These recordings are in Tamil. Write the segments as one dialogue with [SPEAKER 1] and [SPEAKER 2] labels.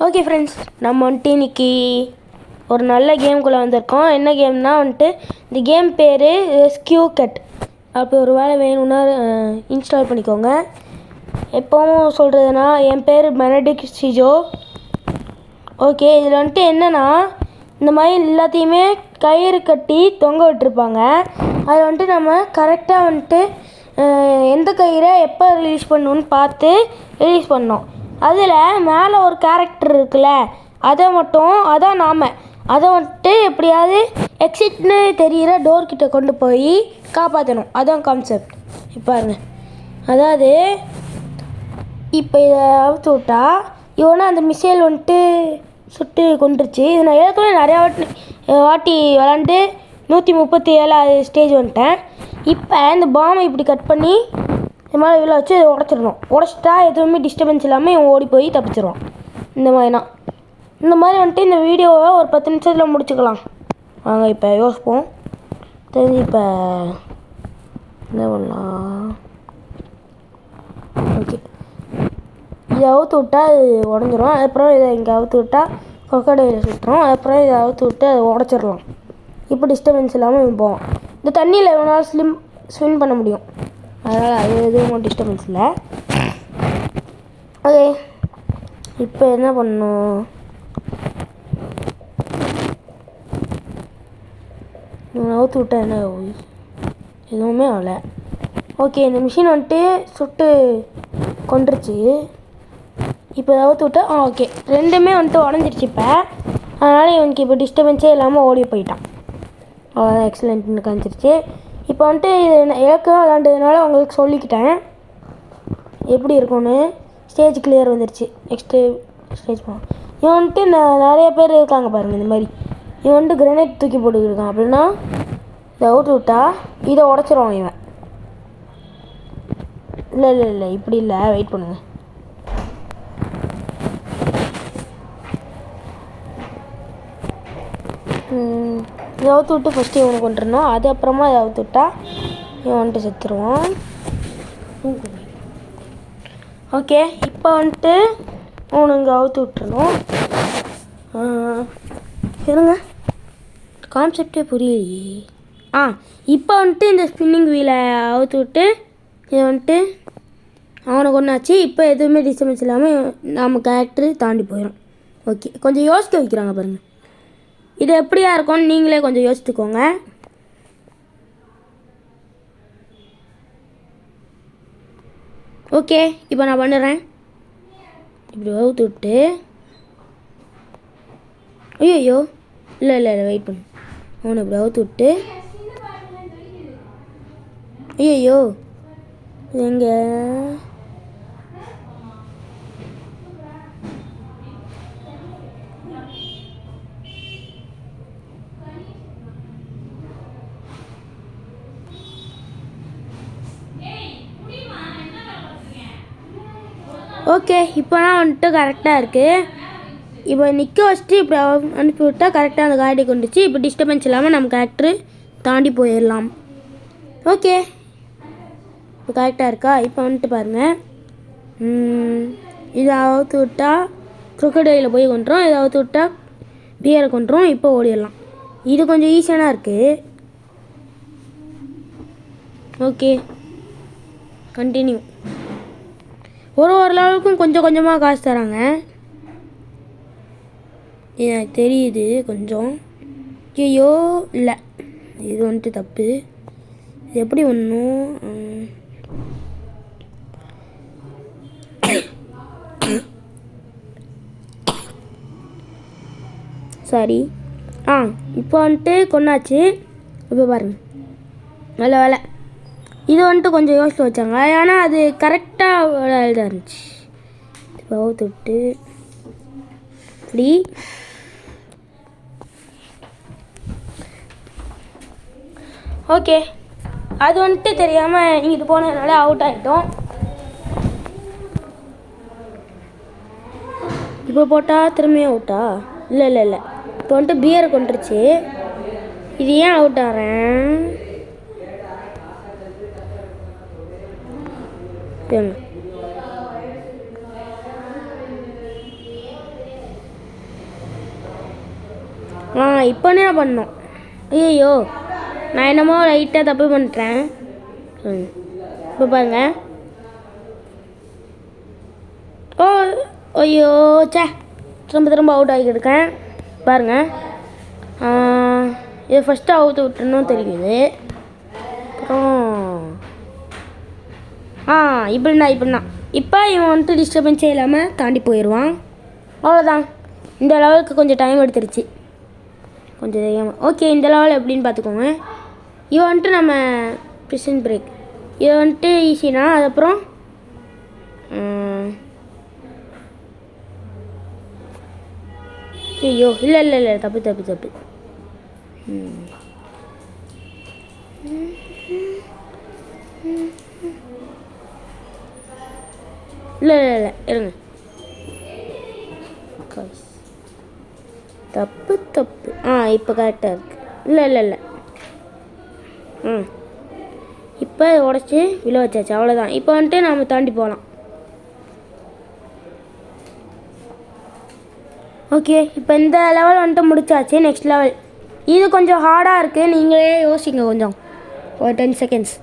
[SPEAKER 1] ஓகே ஃப்ரெண்ட்ஸ், நம்ம வந்துட்டு இன்றைக்கி ஒரு நல்ல கேம்குள்ளே வந்திருக்கோம். என்ன கேம்னால் வந்துட்டு இந்த கேம் பேர் ரெஸ்கியூ கட். அப்போ ஒரு வேலை வேணும்னா இன்ஸ்டால் பண்ணிக்கோங்க. எப்போவும் சொல்கிறதுனா, என் பேர் பெனடிக்ட் சிஜோ. ஓகே, இதில் வந்துட்டு என்னென்னா, இந்த மாதிரி எல்லாத்தையுமே கயிறு கட்டி தொங்க விட்டுருப்பாங்க. அதில் வந்துட்டு நம்ம கரெக்டாக வந்துட்டு எந்த கயிறை எப்போ ரிலீஸ் பண்ணணுன்னு பார்த்து ரிலீஸ் பண்ணோம். அதில் மேலே ஒரு கேரக்டர் இருக்குல்ல, அதான் அதை வந்துட்டு எப்படியாவது எக்ஸிட்னு தெரிகிற டோர்கிட்ட கொண்டு போய் காப்பாற்றணும். அதான் கான்செப்ட். இப்போ பாருங்க, அதாவது இப்போ இதை அவுத்து விட்டா இவனா அந்த மிசைல் வந்துட்டு சுட்டு கொண்டுருச்சு. இது நான் ஏற்கனவே நிறையா வாட்டி விளாண்டு 137 ஸ்டேஜ் வந்துட்டேன். இப்போ இந்த பாமை இப்படி கட் பண்ணி இது மாதிரி இதில் வச்சு உடச்சிடணும். உடச்சிட்டா எதுவுமே டிஸ்டர்பன்ஸ் இல்லாமல் இவன் ஓடி போய் தப்பிச்சிடுவான். இந்த மாதிரி வந்துட்டு இந்த வீடியோவை ஒரு 10 நிமிஷத்தில் முடிச்சுக்கலாம். வாங்க இப்போ யோசிப்போம். தெரிஞ்சு இப்போ என்ன பண்ணலாம்? ஓகே, இதை அவுத்து விட்டால் அது உடஞ்சிரும். அதுக்கப்புறம் இதை இங்கே அவுத்து விட்டால் கொக்கடையில் சுற்றுறோம். அதுக்கப்புறம் இதை அவுத்து விட்டு அதை உடச்சிடலாம். இப்போ டிஸ்டர்பன்ஸ் இல்லாமல் போவோம். இந்த தண்ணியில் எவனால் ஸ்விம் பண்ண முடியும். அதனால் அது எதுவும் டிஸ்டர்பன்ஸ் இல்லை. ஓகே, இப்போ என்ன பண்ணணும்? அவுத்து விட்டா என்ன எதுவுமே ஆகலை. ஓகே, இந்த மிஷின் வந்துட்டு சுட்டு கொண்டுருச்சு. இப்போ அவுத்து விட்டா ஓகே, ரெண்டுமே வந்துட்டு உடஞ்சிருச்சு. இப்போ அதனால் இவனுக்கு இப்போ டிஸ்டர்பன்ஸே இல்லாமல் ஓடி போயிட்டான். அவ்வளோதான், எக்ஸலண்ட்னு காமிச்சிருச்சு. இப்போ வந்துட்டு இது ஏற்கனவே விளாண்டதுனால உங்களுக்கு சொல்லிக்கிட்டேன் எப்படி இருக்கும்னு. ஸ்டேஜ் கிளியர் வந்துருச்சு. நெக்ஸ்ட்டு ஸ்டேஜ் போவோம். இவன் வந்துட்டு நிறைய பேர் இருக்காங்க பாருங்கள். இந்த மாதிரி இவன் வந்துட்டு கிரனேட் தூக்கி போட்டுக்கிருக்கான். அப்படின்னா இதை அவுத்து விட்டா இதை உடச்சிருவான் இவன். இல்லை இப்படி இல்லை, வெயிட் பண்ணுங்கள். இதை அவுத்து விட்டு ஃபஸ்ட்டு இவனை கொண்டுடணும். அது அப்புறமா இதை அவுத்து விட்டா இவன் வந்துட்டு செத்துருவான். ஓகே, இப்போ வந்துட்டு இங்கே அவுத்து விட்டுறணும். இருங்க, கான்செப்டே புரியலையே. இப்போ வந்துட்டு இந்த ஸ்பின்னிங் வீலை அவுத்து விட்டு இதை வந்துட்டு அவனை கொண்டாச்சு. இப்போ எதுவுமே டிஸ்டர்பன்ஸ் இல்லாமல் நம்ம கேரக்டரு தாண்டி போயிடும். ஓகே, கொஞ்சம் யோசிக்க வைக்கிறாங்க பாருங்கள். இது எப்படியா இருக்கும்னு நீங்களே கொஞ்சம் யோசித்துக்கோங்க. ஓகே, இப்போ நான் பண்ணுறேன். இப்படி அவுத்து விட்டு ஐயோ இல்லை வெயிட் பண்ணு. அவனை இப்படி அவுத்து விட்டு ஐயோ எங்கே ஓகே, இப்போனா வந்துட்டு கரெக்டாக இருக்குது. இப்போ நிற்க வச்சுட்டு இப்படி அனுப்பி விட்டால் கரெக்டாக அந்த காடி கொண்டுச்சு. இப்போ டிஸ்டர்பன்ஸ் இல்லாமல் நம்ம கேரக்டரு தாண்டி போயிடலாம். ஓகே, இப்போ கரெக்டாக இருக்கா? இப்போ வந்துட்டு பாருங்கள், இதை அவுத்து விட்டால் குரோக்கடையில் போய் கொண்டுறோம். இதை அவுத்து விட்டால் பியரை கொண்டுறோம். இப்போ ஓடிடலாம். இது கொஞ்சம் ஈஸியான இருக்குது. Okay, continue. ஒரு லெவலுக்கும் கொஞ்சம் கொஞ்சமாக காசு தராங்க. எனக்கு தெரியுது கொஞ்சம். ஐயோ இல்லை, இது வந்துட்டு தப்பு. இது எப்படி ஒன்றும் சாரி. இப்போ வந்துட்டு கொண்டாச்சு. இப்போ பாருங்கள், நல்ல வேலை. இது வந்துட்டு கொஞ்சம் யோசித்து வச்சாங்க. ஆனால் அது கரெக்டாக இதாக இருந்துச்சு. இப்போ அவுத்து விட்டு இப்படி ஓகே, அது வந்துட்டு தெரியாமல் நீங்கள் இது போனதுனால அவுட் ஆகிட்டோம். இப்போ போட்டால் திரும்பியும் அவுட்டா? இல்லை இப்போ வந்துட்டு பியரை கொண்டுருச்சு. இது ஏன் அவுட் ஆகிறேன்? இப்போ என்ன பண்ணோம்? ஐயோ, நான் என்னமோ லைட்டாக தப்பு பண்ணிட்டேன். இப்போ பாருங்க. ஓ ஐயோ, சே, திரும்ப அவுட் ஆகிக்கிருக்கேன் பாருங்கள். இதை ஃபஸ்ட்டு அவுத்து விட்டுணும் தெரியுது. அப்புறம் இப்படின்னா இப்போ இவன் வந்துட்டு டிஸ்டர்பன்ஸே இல்லாமல் தாண்டி போயிடுவான். அவ்வளோதான். இந்த லெவலுக்கு கொஞ்சம் டைம் எடுத்துருச்சு, கொஞ்சம் தெரியாமல். ஓகே, இந்த லெவல் எப்படின்னு பார்த்துக்கோங்க. இவன் வந்துட்டு நம்ம ப்ரிசன் பிரேக், இதை வந்துட்டு ஈஸினா. அதுக்கப்புறம் ஐயோ, இல்லை தப்பு. இல்லை இருங்க. தப்பு இப்போ கரெக்டாக இருக்குது. இல்லை இப்போ உடச்சி விழ வச்சாச்சு, அவ்வளோதான். இப்போ வந்துட்டு நாம் தாண்டி போகலாம். ஓகே, இப்போ இந்த லெவல் வந்துட்டு முடிச்சாச்சு. நெக்ஸ்ட் லெவல் இது கொஞ்சம் ஹார்டாக இருக்குது. நீங்களே யோசிங்க கொஞ்சம், ஒரு 10 செகண்ட்ஸ்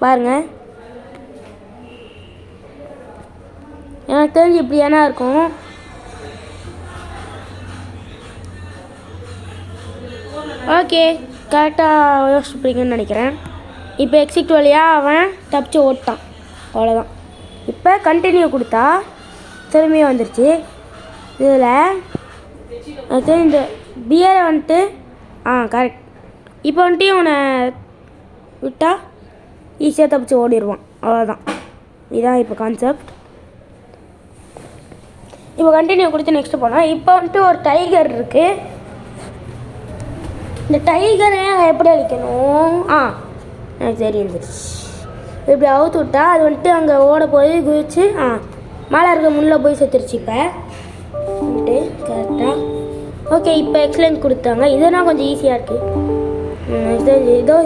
[SPEAKER 1] பாருங்கள். எனக்கு தெரிஞ்சு இப்படி ஏன்னா இருக்கும். ஓகே, கரெக்டாக யோசிச்சுப்பீங்கன்னு நினைக்கிறேன். இப்போ எக்ஸிட் வழியாக அவன் தப்பிச்சு ஓட்டான், அவ்வளோதான். இப்போ கண்டினியூ கொடுத்தா திரும்பியும் வந்துருச்சு. இதில் அது இந்த பியரை வந்துட்டு கரெக்ட். இப்போ வந்துட்டு இவனை விட்டால் ஈஸியாக தப்பிச்சு ஓடிடுவான், அவ்வளோதான். இதுதான் இப்போ கான்செப்ட். இப்போ கண்டினியூ கொடுத்து நெக்ஸ்ட்டு போனால் இப்போ வந்துட்டு ஒரு டைகர் இருக்குது. இந்த டைகரை எப்படி அழிக்கணும்? எனக்கு தெரிஞ்சிருச்சு. இப்படி அவுத்து விட்டா அது வந்துட்டு அங்கே ஓட போய் குதிச்சு மேலே இருக்க முள்ளே போய் செத்துருச்சு. இப்போ வந்துட்டு கரெக்டாக ஓகே. இப்போ எக்ஸலன்ஸ் கொடுத்தாங்க. இதுனா கொஞ்சம் ஈஸியாக இருக்குது.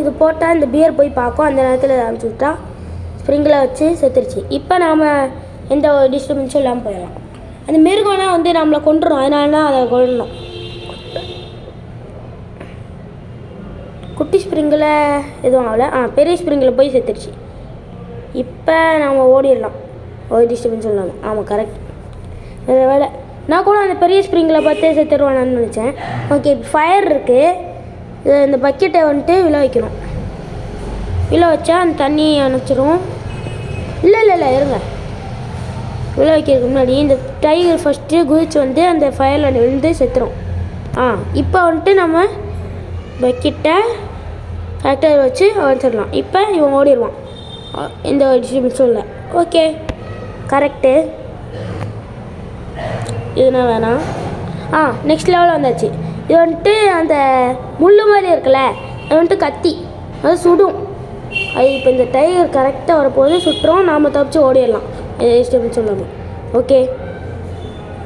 [SPEAKER 1] இது போட்டால் இந்த பியர் போய் பார்க்கும். அந்த நேரத்தில் அனுப்பிச்சி விட்டா ஸ்ப்ரிங்கில் வச்சு செத்துருச்சு. இப்போ நாம் எந்த ஒரு டிஸ்டர்பன்ஸும் இல்லாமல் போயிடலாம். அந்த மிருகம்னா வந்து நம்மளை கொண்டுரும், அதனால தான் அதை கொள்ளணும். குட்டி ஸ்ப்ரிங்கில் எதுவும் ஆகலை, பெரிய ஸ்ப்ரிங்கில் போய் செத்துருச்சு. இப்போ நாம் ஓடிடலாம், ஒரு டிஸ்டர்பன்ஸ் இல்லாமல். ஆமாம், கரெக்ட். அதை வேலை நான் கூட அந்த பெரிய ஸ்ப்ரிங்கில் பார்த்து செத்துருவானான்னு நினச்சேன். ஓகே, இப்போ ஃபயர் இருக்குது. இந்த பக்கெட்டை வந்துட்டு விழ வைக்கணும். விழ வச்சா அந்த தண்ணி அணைச்சிரும். இல்லை இருங்க. விழ வைக்கிறதுக்கு முன்னாடி இந்த டைகர் ஃபஸ்ட்டு குதிச்சு வந்து அந்த ஃபயரில் விழுந்து செத்துரும். இப்போ வந்துட்டு நம்ம பக்கெட்டை கரெக்டாக வச்சு வச்சிடலாம். இப்போ இவன் ஓடிடுவான், இந்த டிஸ்ட்ரிபியூஷன் இல்லை. Okay, correct. இதுனா வேணாம். நெக்ஸ்ட் லெவலில் வந்தாச்சு. இது வந்துட்டு அந்த முள் மாதிரி இருக்குல்ல, அது வந்துட்டு கத்தி, அது சுடும். அது இப்போ இந்த டைகர் கரெக்டாக வரப்போது சுட்டுறோம். நாம் தப்பிச்சு ஓடிடலாம், டிஸ்ட்ரிபியூஷன் சொல்லாமல். ஓகே,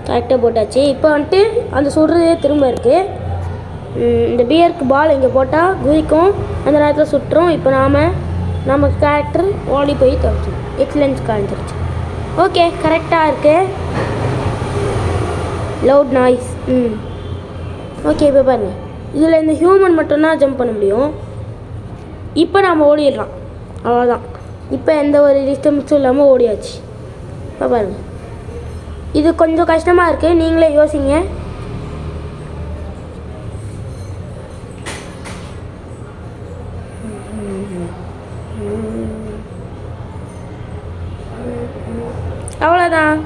[SPEAKER 1] கரெக்டாக போட்டாச்சு. இப்போ வந்துட்டு அந்த சுடுறதே திரும்ப இருக்குது. இந்த பியருக்கு பால் இங்கே போட்டால் குதிக்கும், அந்த நேரத்தில் சுட்டுரும். இப்போ நம்ம கேரக்டர் ஓடி போய் தப்பிச்சிடும். எக்ஸலன்ஸ் காமிச்சிருச்சு. ஓகே, கரெக்டாக இருக்குது. Loud noise. ஓகே, இப்போ பாருங்கள். இதில் இந்த ஹியூமன் மட்டும்தான் ஜம்ப் பண்ண முடியும். இப்போ நாம் ஓடிடலாம், அவ்வளோதான். இப்போ எந்த ஒரு டிஸ்டர்பன்ஸும் இல்லாமல் ஓடியாச்சு. இப்போ பாருங்கள், இது கொஞ்சம் கஷ்டமாக இருக்குது, நீங்களே யோசிங்க. அவ்வளோதான்.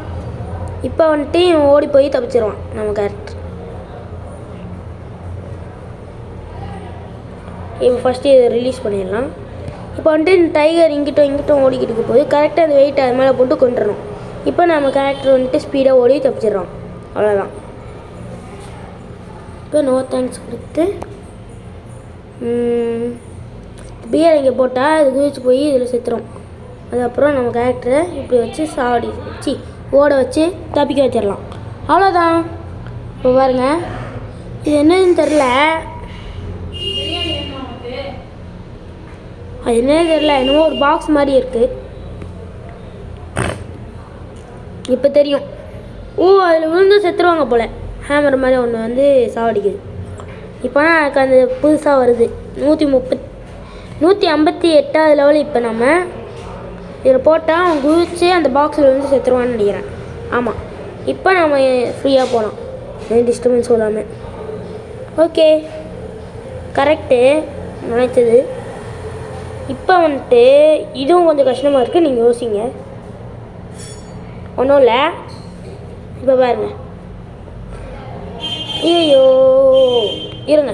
[SPEAKER 1] இப்போ வந்துட்டு ஓடி போய் தப்பிச்சிருவான் நம்ம கேரக்டர். இப்போ ஃபஸ்ட்டு இதை ரிலீஸ் பண்ணிடலாம். இப்போ வந்துட்டு இந்த டைகர் இங்கிட்டும் ஓடிக்கிட்டு போது கரெக்டாக அந்த வெயிட் அது மேலே போட்டு கொண்டுடணும். இப்போ நம்ம கேரக்டர் வந்துட்டு ஸ்பீடாக ஓடி தப்பிச்சிடுறோம், அவ்வளோதான். இப்போ நோ தேங்க்ஸ் கொடுத்து பியர் இங்கே போட்டால் அது குதிச்சு போய் இதில் செத்துரும். அதுக்கப்புறம் நம்ம கேரக்டரை இப்படி வச்சு ஓட வச்சு தப்பிக்க வச்சிடலாம், அவ்வளோதான். இப்போ பாருங்க, இது என்னன்னு தெரில, அது என்னன்னு தெரில, என்னமோ ஒரு பாக்ஸ் மாதிரி இருக்குது. இப்போ தெரியும். அதில் விழுந்து செத்துருவாங்க போல். ஹேமர் மாதிரி ஒன்று வந்து சாவடிக்குது. இப்போனா எனக்கு அந்த புதுசாக வருது 158வது லெவல். இப்போ நம்ம இதில் போட்டால் அவன் குதிச்சு அந்த பாக்ஸில் வந்து செத்துருவான்னு நினைக்கிறேன். ஆமாம், இப்போ நம்ம ஃப்ரீயாக போகலாம், எந்த டிஸ்டர்பன்ஸும் இல்லாமல். ஓகே, கரெக்டு நினைச்சது. இப்போ வந்துட்டு இதுவும் கொஞ்சம் கஷ்டமாக இருக்குது, நீங்கள் யோசிங்க. ஒன்றும் இல்லை, இப்போ பாருங்க. ஐயோ இருங்க.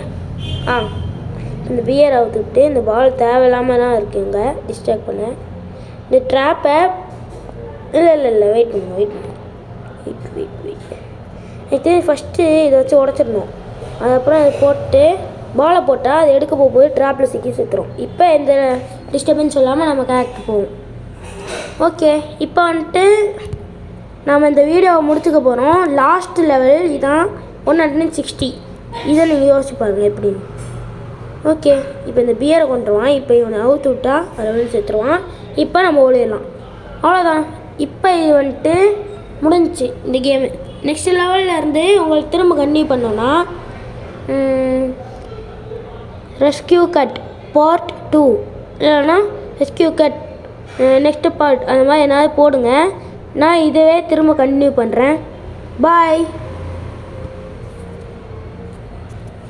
[SPEAKER 1] இந்த பியரை அவுத்துக்கிட்டு இந்த பால் தேவையில்லாமல் தான் இருக்குங்க, டிஸ்ட்ராக்ட் பண்ண. இந்த ட்ராப்பை இல்லை வெயிட் பண்ணுங்க. இது ஃபஸ்ட்டு இதை வச்சு உடச்சிடணும். அதுக்கப்புறம் அதை போட்டு பாலை போட்டால் அதை எடுக்க போகும்போது ட்ராப்பில் சிக்கி செத்துரும். இப்போ எந்த டிஸ்டர்பன்ஸ் சொல்லாமல் நம்ம கரெக்ட் போவோம். ஓகே, இப்போ வந்துட்டு நாம் இந்த வீடியோவை முடிச்சுக்க போகிறோம். லாஸ்ட் லெவல் இதான் 160. இதை நீங்கள் யோசிச்சு பாருங்கள் எப்படின்னு. ஓகே, இப்போ இந்த பியரை கொண்டுருவான். இப்போ இவனை அவுத்து விட்டா லெவல் செத்துருவான். இப்போ நம்ம ஓடிடலாம், அவ்வளோதான். இப்போ இது வந்துட்டு முடிஞ்சிச்சு இந்த கேமு. நெக்ஸ்ட் லெவலில் இருந்து உங்களுக்கு திரும்ப கன்டினியூ பண்ணோன்னா ரெஸ்கியூ கட் பார்ட் 2 இல்லைன்னா ரெஸ்கியூ கட் நெக்ஸ்ட்டு பார்ட் அந்த மாதிரி எதாவது போடுங்க. நான் இதுவே திரும்ப கன்டினியூ பண்ணுறேன். பாய்.